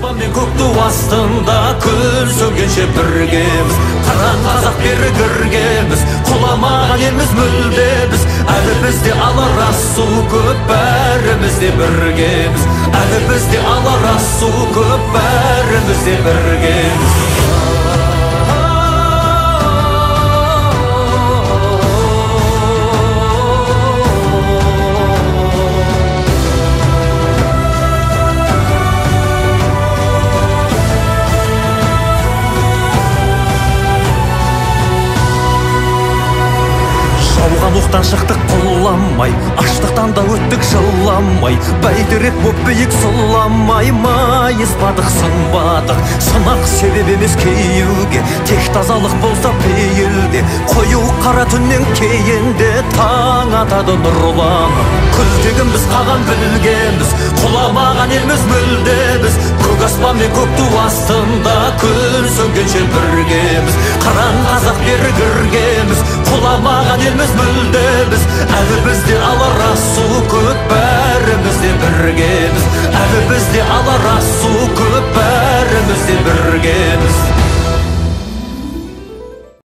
аспан мен көк ту астында күн сөнгенше біргеміз. Қыран қазақ бері кіргеміз, құламаған елміз мүлде біз. Әлі бізде алар асу көп, бәріміз де біргеміз. Әлі бізде алар асу көп, бәріміз де біргеміз. Жауған оқтан шықтық құламай, аштықтан да өттік жыламай. Бәйтерек боп биік сұламай, майыспадық сынбадық. Сынақ себеп емес кейеуге, тек тазалық болса пейілде. Қою қара түннен кейінде таң атады нұрланып. Күлтегін біз қаған білгенбіз, құламаған елміз мүлде біз. Көк аспан мен көк ту астында күн сөнгенше біргеміз. Қыран қазақ бері кіргеміз, құламаған елміз мүлде біз. Әлі бізде алар асу көп,